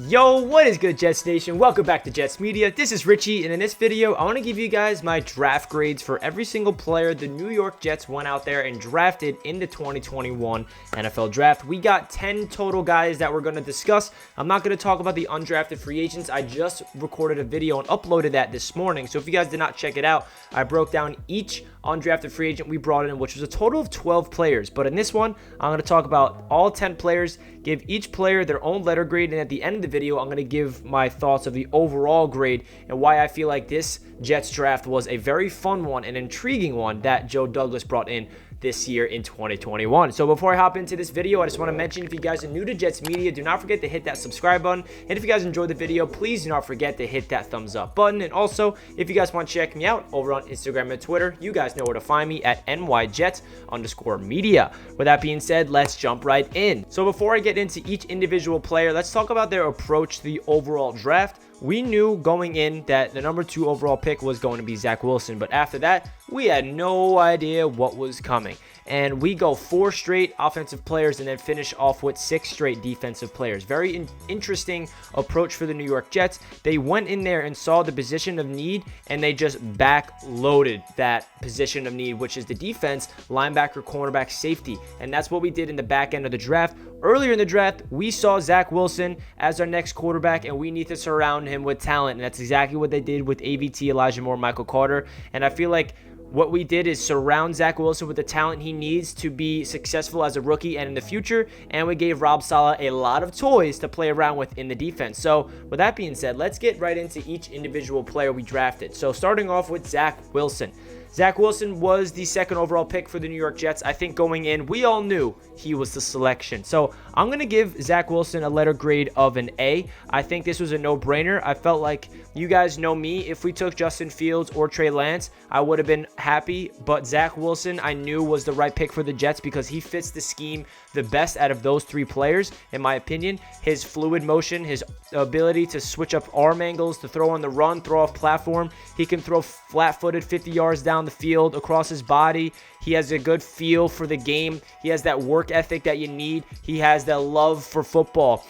Yo, what is good, Jets Nation? Welcome back to Jets Media. This is Richie, and in this video, I want to give you guys my draft grades for every single player the New York Jets went out there and drafted in the 2021 NFL Draft. We got 10 total guys that we're going to discuss. I'm not going to talk about the undrafted free agents. I just recorded a video and uploaded that this morning, so if you guys did not check it out, I broke down each undrafted free agent we brought in, which was a total of 12 players. But in this one, I'm going to talk about all 10 players, give each player their own letter grade, and at the end of the video, I'm going to give my thoughts of the overall grade and why I feel like this Jets draft was a very fun one, an intriguing one that Joe Douglas brought in this year in 2021. So before I hop into this video, I just want to mention, if you guys are new to Jets Media, do not forget to hit that subscribe button. And if you guys enjoyed the video, please do not forget to hit that thumbs up button. And also, if you guys want to check me out over on Instagram and Twitter, you guys know where to find me at nyjets_media. With that being said, let's jump right in. So before I get into each individual player, let's talk about their approach to the overall draft. We knew going in that the number 2 overall pick was going to be Zach Wilson, but after that, we had no idea what was coming. And we go 4 straight offensive players and then finish off with 6 straight defensive players. Very interesting approach for the New York Jets. They went in there and saw the position of need, and they just backloaded that position of need, which is the defense, linebacker, cornerback, safety. And that's what we did in the back end of the draft. Earlier in the draft, we saw Zach Wilson as our next quarterback, and we need to surround him with talent. And that's exactly what they did with AVT, Elijah Moore, Michael Carter. And I feel like what we did is surround Zach Wilson with the talent he needs to be successful as a rookie and in the future, and we gave Rob Saleh a lot of toys to play around with in the defense. So with that being said, let's get right into each individual player we drafted. So starting off with Zach Wilson. Zach Wilson was the 2nd overall pick for the New York Jets. I think going in, we all knew he was the selection. So I'm going to give Zach Wilson a letter grade of an A. I think this was a no-brainer. I felt like, you guys know me, if we took Justin Fields or Trey Lance, I would have been happy. But Zach Wilson, I knew was the right pick for the Jets because he fits the scheme the best out of those 3 players, in my opinion. His fluid motion, his ability to switch up arm angles, to throw on the run, throw off platform. He can throw flat-footed 50 yards down the field across his body. He has a good feel for the game. He has that work ethic that you need. He has that love for football.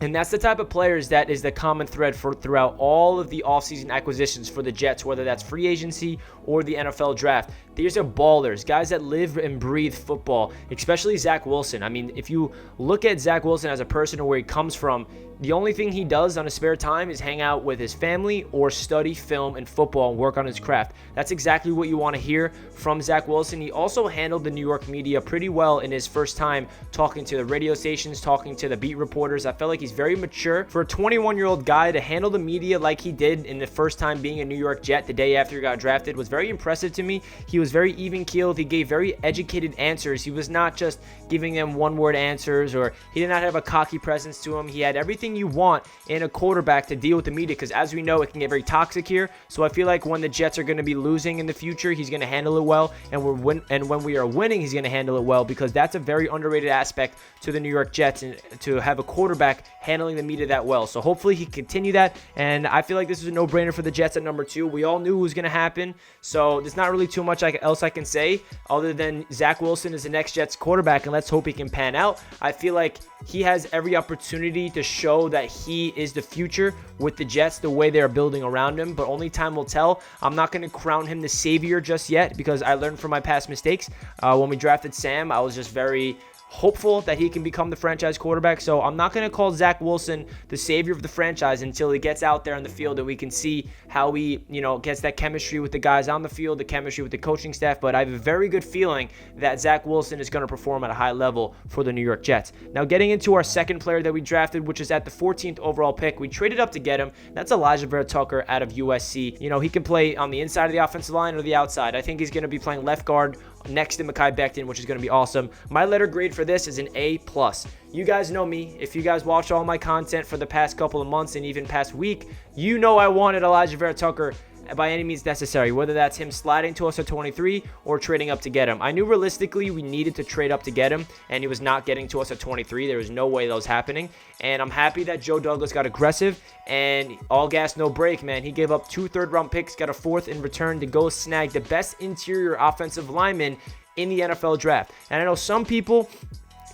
And that's the type of players that is the common thread throughout all of the offseason acquisitions for the Jets, whether that's free agency or the NFL draft. These are ballers, guys that live and breathe football, especially Zach Wilson. I mean, if you look at Zach Wilson as a person or where he comes from, the only thing he does on his spare time is hang out with his family or study film and football and work on his craft. That's exactly what you want to hear from Zach Wilson. He also handled the New York media pretty well in his first time talking to the radio stations, talking to the beat reporters. I felt like he's very mature. For a 21-year-old guy to handle the media like he did in the first time being a New York Jet the day after he got drafted was very impressive to me. He was very even-keeled. He gave very educated answers. He was not just giving them one-word answers, or he did not have a cocky presence to him. He had everything you want in a quarterback to deal with the media, because as we know, it can get very toxic here. So I feel like when the Jets are going to be losing in the future, he's going to handle it well, and when we are winning, he's going to handle it well, because that's a very underrated aspect to the New York Jets, and to have a quarterback handling the media that well. So hopefully he can continue that, and I feel like this is a no-brainer for the Jets at number 2. We all knew it was going to happen, so there's not really too much else I can say other than Zach Wilson is the next Jets quarterback, and let's hope he can pan out. I feel like he has every opportunity to show that he is the future with the Jets, the way they're building around him, but only time will tell. I'm not going to crown him the savior just yet, because I learned from my past mistakes. When we drafted Sam, I was just very hopeful that he can become the franchise quarterback. So I'm not going to call Zach Wilson the savior of the franchise until he gets out there on the field and we can see how he, gets that chemistry with the guys on the field, the chemistry with the coaching staff. But I have a very good feeling that Zach Wilson is going to perform at a high level for the New York Jets. Now, getting into our second player that we drafted, which is at the 14th overall pick. We traded up to get him. That's Alijah Vera-Tucker out of USC. He can play on the inside of the offensive line or the outside. I think he's going to be playing left guard next to Mekhi Becton, which is going to be awesome. My letter grade for this is an A+. You guys know me. If you guys watch all my content for the past couple of months and even past week, you know I wanted Alijah Vera-Tucker by any means necessary, whether that's him sliding to us at 23 or trading up to get him. I knew realistically we needed to trade up to get him, and he was not getting to us at 23. There was no way that was happening, and I'm happy that Joe Douglas got aggressive and all gas, no break, man. He gave up 2 third-round picks, got a 4th in return to go snag the best interior offensive lineman in the NFL draft. And I know some people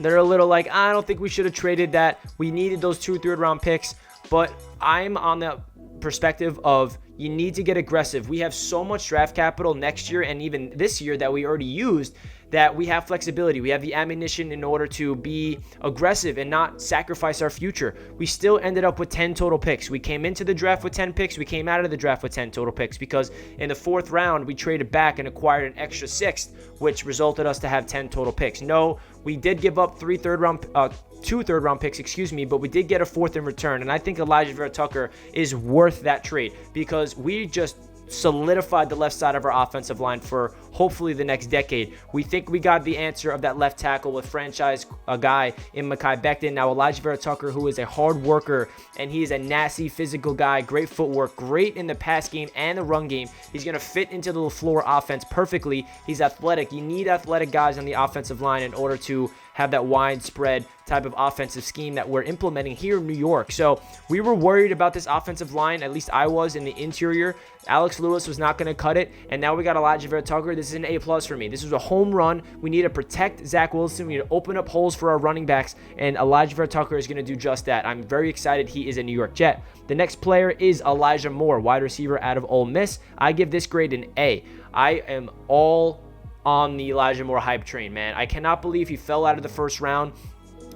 that are a little like, I don't think we should have traded that. We needed those 2 third-round picks. but I'm on the perspective of you need to get aggressive. We have so much draft capital next year and even this year that we already used, that we have flexibility. We have the ammunition in order to be aggressive and not sacrifice our future. We still ended up with 10 total picks. We came into the draft with 10 picks. We came out of the draft with 10 total picks because in the 4th round, we traded back and acquired an extra 6th, which resulted us to have 10 total picks. No, we did give up 2 third-round picks, but we did get a 4th in return. And I think Alijah Vera-Tucker is worth that trade because we just solidified the left side of our offensive line for hopefully the next decade. We think we got the answer of that left tackle with franchise guy in Mekhi Becton. Now Alijah Vera-Tucker, who is a hard worker and he is a nasty physical guy, great footwork, great in the pass game and the run game. He's going to fit into the LaFleur offense perfectly. He's athletic. You need athletic guys on the offensive line in order to have that widespread type of offensive scheme that we're implementing here in New York. So we were worried about this offensive line, at least I was, in the interior. Alex Lewis was not going to cut it, and now we got Alijah Vera-Tucker. This is an A+ for me. This was a home run. We need to protect Zach Wilson. We need to open up holes for our running backs, and Alijah Vera-Tucker is going to do just that. I'm very excited he is a New York Jet. The next player is Elijah Moore, wide receiver out of Ole Miss. I give this grade an A. I am all on the Elijah Moore hype train, man. I cannot believe he fell out of the 1st round.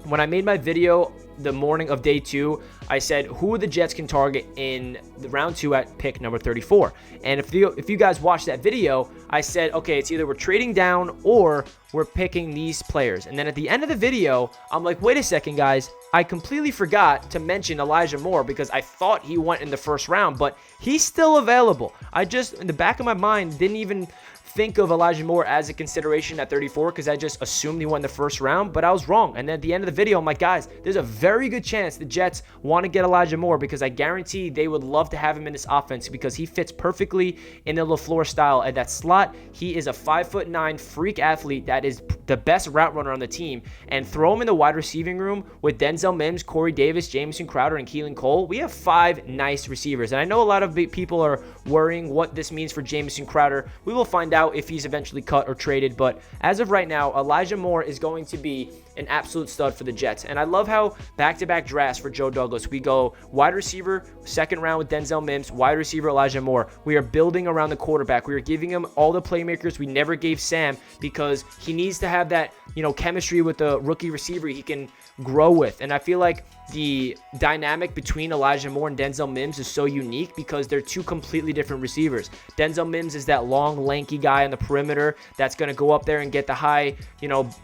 When I made my video the morning of day 2, I said who the Jets can target in the round 2 at pick number 34. And if you guys watched that video, I said, okay, it's either we're trading down or we're picking these players. And then at the end of the video, I'm like, wait a second, guys. I completely forgot to mention Elijah Moore because I thought he went in the 1st round, but he's still available. I just, in the back of my mind, didn't even think of Elijah Moore as a consideration at 34 because I just assumed he won the 1st round, but I was wrong. And then at the end of the video, I'm like, guys, there's a very good chance the Jets want to get Elijah Moore because I guarantee they would love to have him in this offense because he fits perfectly in the LaFleur style at that slot. He is a 5'9" freak athlete that is the best route runner on the team, and throw him in the wide receiving room with Denzel Mims, Corey Davis, Jamison Crowder, and Keelan Cole. We have 5 nice receivers, and I know a lot of people are worrying what this means for Jamison Crowder. We will find out if he's eventually cut or traded, but as of right now, Elijah Moore is going to be an absolute stud for the Jets. And I love how back-to-back drafts for Joe Douglas, we go wide receiver, 2nd round with Denzel Mims, wide receiver Elijah Moore. We are building around the quarterback. We are giving him all the playmakers we never gave Sam because he needs to have that, chemistry with the rookie receiver he can grow with. And I feel like the dynamic between Elijah Moore and Denzel Mims is so unique because they're 2 completely different receivers. Denzel Mims is that long, lanky guy on the perimeter that's going to go up there and get the high,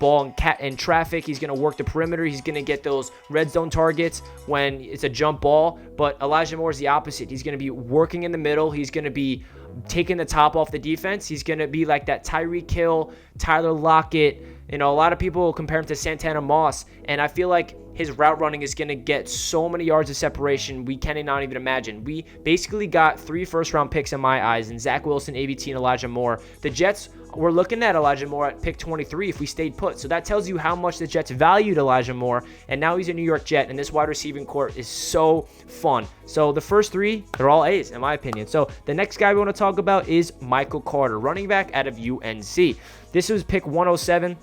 ball in traffic. He's going to work the perimeter. He's going to get those red zone targets when it's a jump ball. But Elijah Moore is the opposite. He's going to be working in the middle. He's going to be taking the top off the defense. He's going to be like that Tyreek Hill, Tyler Lockett. A lot of people compare him to Santana Moss, and I feel like his route running is going to get so many yards of separation we cannot even imagine. We basically got 3 first-round picks in my eyes, and Zach Wilson, ABT, and Elijah Moore. The Jets were looking at Elijah Moore at pick 23 if we stayed put. So that tells you how much the Jets valued Elijah Moore, and now he's a New York Jet, and this wide receiving core is so fun. So the first 3, they're all A's in my opinion. So the next guy we want to talk about is Michael Carter, running back out of UNC. This was pick 107.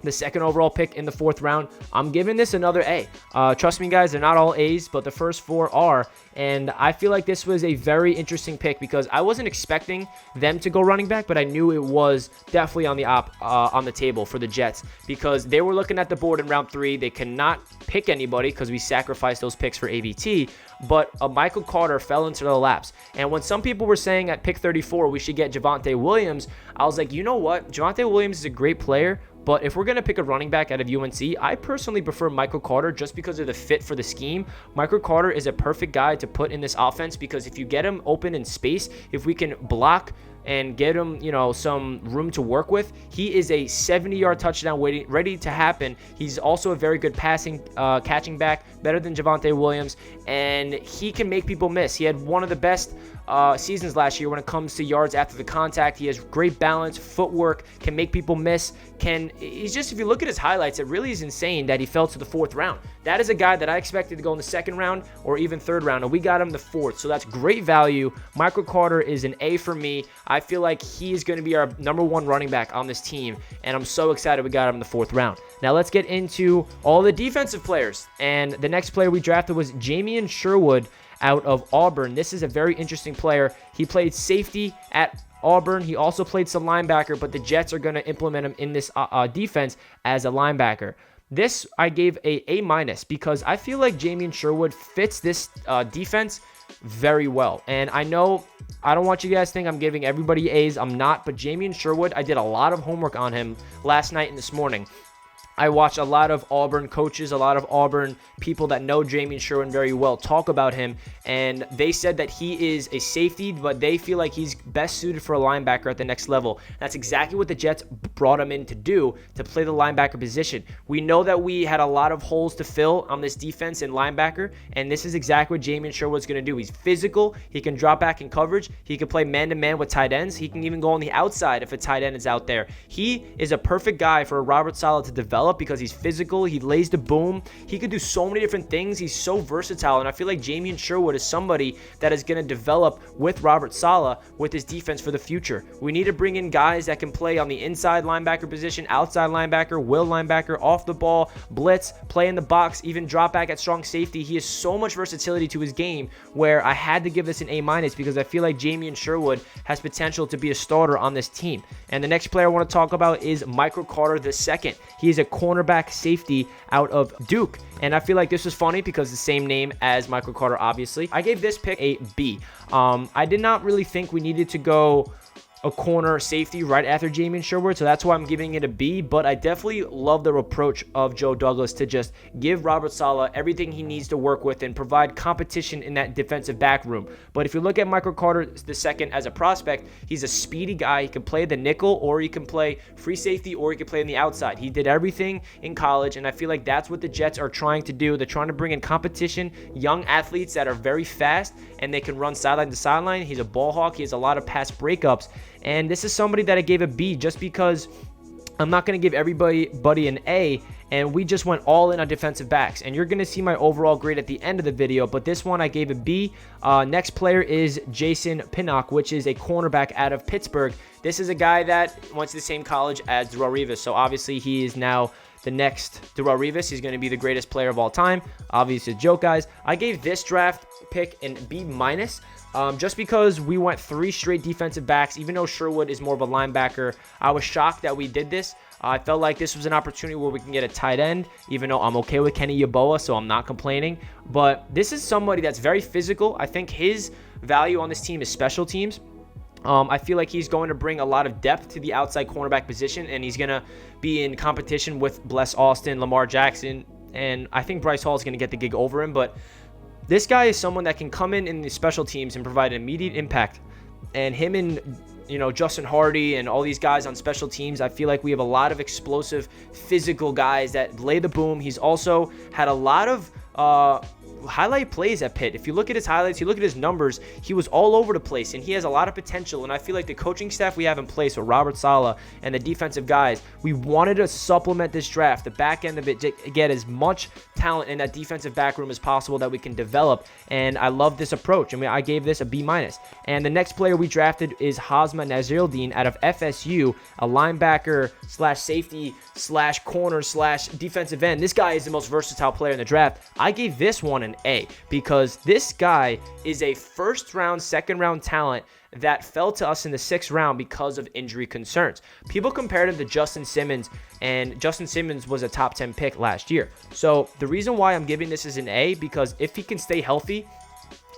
The 2nd overall pick in the 4th round. I'm giving this another A. Trust me, guys, they're not all A's, but the first 4 are. And I feel like this was a very interesting pick because I wasn't expecting them to go running back, but I knew it was definitely on the table for the Jets because they were looking at the board in round 3. They cannot pick anybody because we sacrificed those picks for ABT, but Michael Carter fell into their laps. And when some people were saying at pick 34 we should get Javonte Williams, I was like, you know what? Javonte Williams is a great player, but if we're going to pick a running back out of UNC, I personally prefer Michael Carter just because of the fit for the scheme. Michael Carter is a perfect guy to put in this offense because if you get him open in space, if we can block and get him, some room to work with, he is a 70-yard touchdown ready to happen. He's also a very good passing, catching back, better than Javonte Williams, and he can make people miss. He had one of the best seasons last year when it comes to yards after the contact. He has great balance, footwork, can make people miss. He's just, if you look at his highlights, it really is insane that he fell to the 4th round. That is a guy that I expected to go in the 2nd round or even 3rd round, and we got him the 4th. So that's great value. Michael Carter is an A for me. I feel like he is going to be our number 1 running back on this team, and I'm so excited we got him in the 4th round. Now let's get into all the defensive players, and the next player we drafted was Jamien Sherwood out of Auburn. This is a very interesting player. He played safety at Auburn. He also played some linebacker, but the Jets are going to implement him in this defense as a linebacker. This I gave A- because I feel like Jamien Sherwood fits this defense very well. And I know I don't want you guys to think I'm giving everybody A's. I'm not, but Jamien Sherwood, I did a lot of homework on him last night and this morning. I watched a lot of Auburn coaches, a lot of Auburn people that know Jamien Sherwood very well talk about him, and they said that he is a safety, but they feel like he's best suited for a linebacker at the next level. That's exactly what the Jets brought him in to do, to play the linebacker position. We know that we had a lot of holes to fill on this defense in linebacker, and this is exactly what Jamien Sherwood's going to do. He's physical. He can drop back in coverage. He can play man-to-man with tight ends. He can even go on the outside if a tight end is out there. He is a perfect guy for Robert Saleh to develop because he's physical. He lays the boom. He could do so many different things. He's so versatile, and I feel like Jamien Sherwood is somebody that is going to develop with Robert Saleh with his defense for the future. We need to bring in guys that can play on the inside linebacker position, outside linebacker, will linebacker, off the ball, blitz, play in the box, even drop back at strong safety. He has so much versatility to his game where I had to give this an A- because I feel like Jamien Sherwood has potential to be a starter on this team. And the next player I want to talk about is Michael Carter II. He is a cornerback safety out of Duke, and I feel like this was funny because the same name as Michael Carter, obviously. I gave this pick a B. I did not really think we needed to go a corner safety right after Jamien Sherwood, so that's why I'm giving it a B, but I definitely love the approach of Joe Douglas to just give Robert Saleh everything he needs to work with and provide competition in that defensive back room. But if you look at Michael Carter II as a prospect, he's a speedy guy. He can play the nickel, or he can play free safety, or he can play on the outside. He did everything in college, and I feel like that's what the Jets are trying to do. They're trying to bring in competition, young athletes that are very fast, and they can run sideline to sideline. He's a ball hawk. He has a lot of pass breakups. And this is somebody that I gave a B just because I'm not going to give everybody an A, and we just went all in on defensive backs. And you're going to see my overall grade at the end of the video, but this one I gave a B. Next player is Jason Pinnock, which is a cornerback out of Pittsburgh. This is a guy that went to the same college as Darrelle Revis, so obviously he is now the next Darrelle Revis. He's going to be the greatest player of all time. Obviously, a joke, guys. I gave this draft pick an B-, just because we went 3 straight defensive backs. Even though Sherwood is more of a linebacker, I was shocked that we did this. I felt like this was an opportunity where we can get a tight end, even though I'm okay with Kenny Yeboah, so I'm not complaining. But this is somebody that's very physical. I think his value on this team is special teams. I feel like he's going to bring a lot of depth to the outside cornerback position, and he's going to be in competition with Bless Austin, Lamar Jackson, and I think Bryce Hall is going to get the gig over him. But this guy is someone that can come in the special teams and provide an immediate impact. And him and, Justin Hardy and all these guys on special teams, I feel like we have a lot of explosive, physical guys that lay the boom. He's also had a lot of highlight plays at Pitt. If you look at his highlights, you look at his numbers, he was all over the place, and he has a lot of potential. And I feel like the coaching staff we have in place with Robert Saleh and the defensive guys, we wanted to supplement this draft, the back end of it, to get as much talent in that defensive back room as possible that we can develop. And I love this approach. I gave this a B-. And the next player we drafted is Hasmah Nasirldeen out of FSU, a linebacker slash safety slash corner slash defensive end. This guy is the most versatile player in the draft. I gave this one an A because this guy is a first round, second round talent that fell to us in the 6th round because of injury concerns. People compared him to Justin Simmons, and Justin Simmons was a top 10 pick last year. So the reason why I'm giving this as an A, because if he can stay healthy,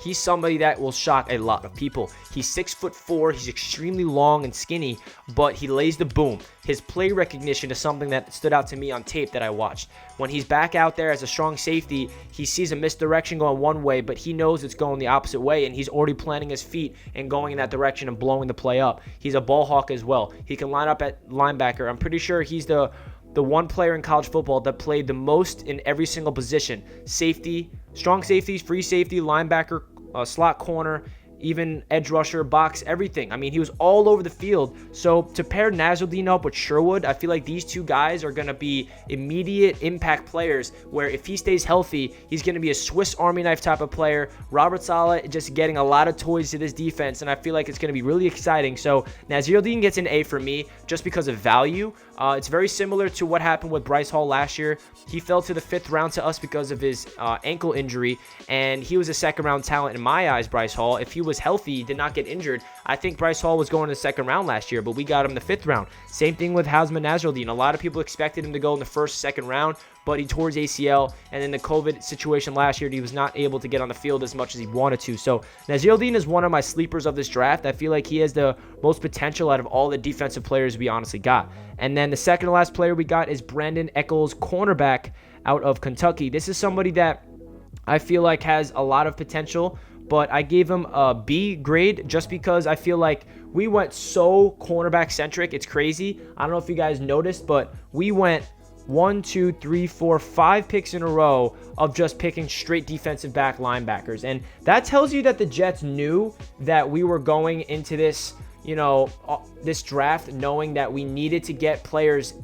he's somebody that will shock a lot of people. He's 6'4", he's extremely long and skinny, but he lays the boom. His play recognition is something that stood out to me on tape that I watched. When he's back out there as a strong safety, he sees a misdirection going one way, but he knows it's going the opposite way, and he's already planting his feet and going in that direction and blowing the play up. He's a ball hawk as well. He can line up at linebacker. I'm pretty sure he's the one player in college football that played the most in every single position. Safety, strong safety, free safety, linebacker, slot corner, even edge rusher, box, everything. I mean, he was all over the field. So to pair Nasirldeen up with Sherwood, I feel like these two guys are going to be immediate impact players where if he stays healthy, he's going to be a Swiss Army knife type of player. Robert Saleh just getting a lot of toys to this defense, and I feel like it's going to be really exciting. So Nasirldeen gets an A for me just because of value. It's very similar to what happened with Bryce Hall last year. He fell to the 5th round to us because of his ankle injury, and he was a second-round talent in my eyes, Bryce Hall. If he was healthy, did not get injured, I think Bryce Hall was going to the 2nd round last year, but we got him the 5th round. Same thing with Hasmah Nasirldeen. A lot of people expected him to go in the 1st, 2nd round, but he tore his ACL, and in the COVID situation last year, he was not able to get on the field as much as he wanted to. So Nasirldeen is one of my sleepers of this draft. I feel like he has the most potential out of all the defensive players we honestly got. And then the second to last player we got is Brandin Echols, cornerback out of Kentucky. This is somebody that I feel like has a lot of potential, but I gave him a B grade just because I feel like we went so cornerback centric. It's crazy. I don't know if you guys noticed, but we went 1, 2, 3, 4, 5 picks in a row of just picking straight defensive back linebackers. And that tells you that the Jets knew that we were going into this, this draft knowing that we needed to get players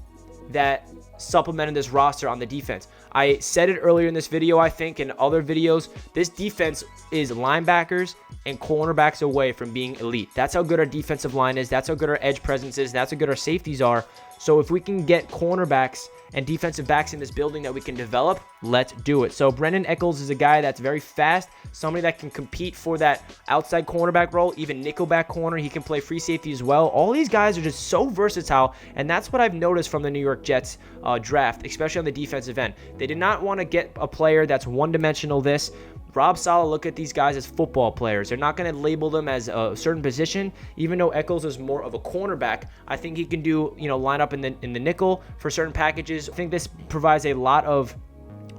that supplemented this roster on the defense. I said it earlier in this video, I think, in other videos, this defense is linebackers and cornerbacks away from being elite. That's how good our defensive line is. That's how good our edge presence is. That's how good our safeties are. So if we can get cornerbacks and defensive backs in this building that we can develop, let's do it. So Brandin Echols is a guy that's very fast, somebody that can compete for that outside cornerback role, even nickelback corner. He can play free safety as well. All these guys are just so versatile, and that's what I've noticed from the New York Jets draft, especially on the defensive end. They did not want to get a player that's one-dimensional this. Rob Saleh look at these guys as football players. They're not going to label them as a certain position. Even though Echols is more of a cornerback, I think he can do, line up in the nickel for certain packages. I think this provides a lot of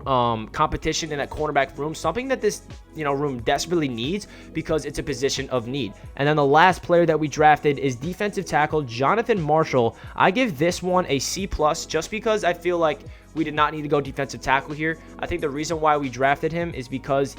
competition in that cornerback room, something that this room desperately needs because it's a position of need. And then the last player that we drafted is defensive tackle Jonathan Marshall. I give this one a C+ just because I feel like we did not need to go defensive tackle here. I think the reason why we drafted him is because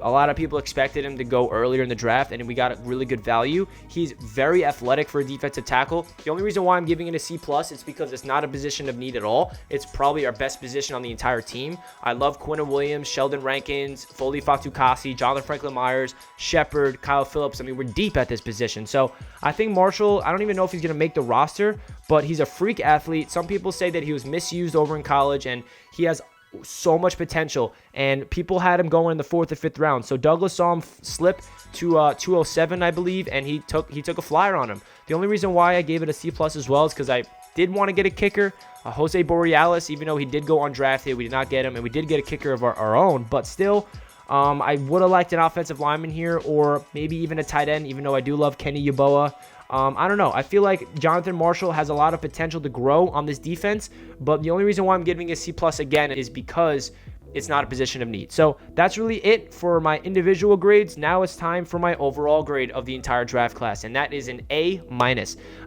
a lot of people expected him to go earlier in the draft, and we got a really good value. He's very athletic for a defensive tackle. The only reason why I'm giving it a C+ is because it's not a position of need at all. It's probably our best position on the entire team. I love Quinnen Williams, Sheldon Rankins, Foley Fatukasi, Jonathan Franklin Myers, Shepard, Kyle Phillips. I mean, we're deep at this position. So I think Marshall, I don't even know if he's going to make the roster, but he's a freak athlete. Some people say that he was misused over in college, and he has so much potential, and people had him going in the 4th or 5th round. So Douglas saw him slip to 207, I believe, and he took a flyer on him. The only reason why I gave it a C+ as well is because I did want to get a kicker, Jose Borealis, even though he did go undrafted. We did not get him, and we did get a kicker of our own, but still, I would have liked an offensive lineman here, or maybe even a tight end, even though I do love Kenny Yeboah. I don't know. I feel like Jonathan Marshall has a lot of potential to grow on this defense, but the only reason why I'm giving a C+ again is because it's not a position of need. So that's really it for my individual grades. Now it's time for my overall grade of the entire draft class, and that is an A-.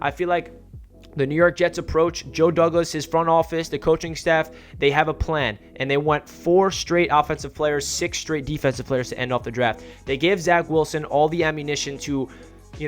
I feel like the New York Jets approach, Joe Douglas, his front office, the coaching staff, they have a plan, and they went 4 straight offensive players, 6 straight defensive players to end off the draft. They gave Zach Wilson all the ammunition to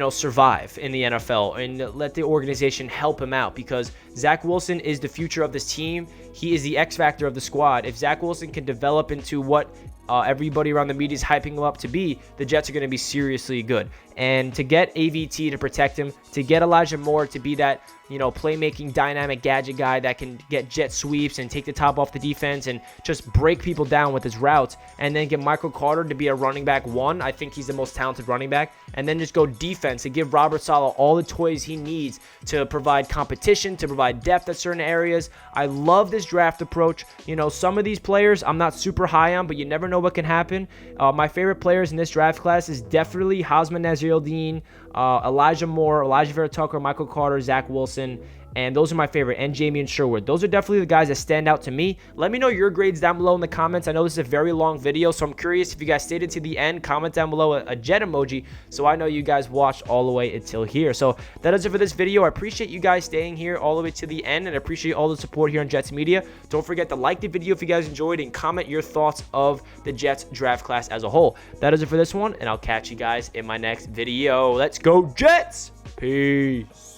survive in the NFL and let the organization help him out, because Zach Wilson is the future of this team. He is the X factor of the squad. If Zach Wilson can develop into what everybody around the media is hyping him up to be, the Jets are going to be seriously good. And to get AVT to protect him, to get Elijah Moore to be that playmaking dynamic gadget guy that can get jet sweeps and take the top off the defense and just break people down with his routes, and then get Michael Carter to be a running back 1. I think he's the most talented running back. And then just go defense and give Robert Saleh all the toys he needs to provide competition, to provide depth at certain areas. I love this draft approach. Some of these players I'm not super high on, but you never know what can happen. My favorite players in this draft class is definitely Hasmah Nasirldeen, Elijah Moore, Alijah Vera-Tucker, Michael Carter, Zach Wilson, and those are my favorite, and Jamien Sherwood. Those are definitely the guys that stand out to me. Let me know your grades down below in the comments. I know this is a very long video, so I'm curious if you guys stayed to the end. Comment down below a jet emoji so I know you guys watched all the way until here. So that is it for this video. I appreciate you guys staying here all the way to the end, and I appreciate all the support here on Jets Media. Don't forget to like the video if you guys enjoyed, and comment your thoughts of the Jets draft class as a whole. That is it for this one, and I'll catch you guys in my next video. Let's go Jets! Peace.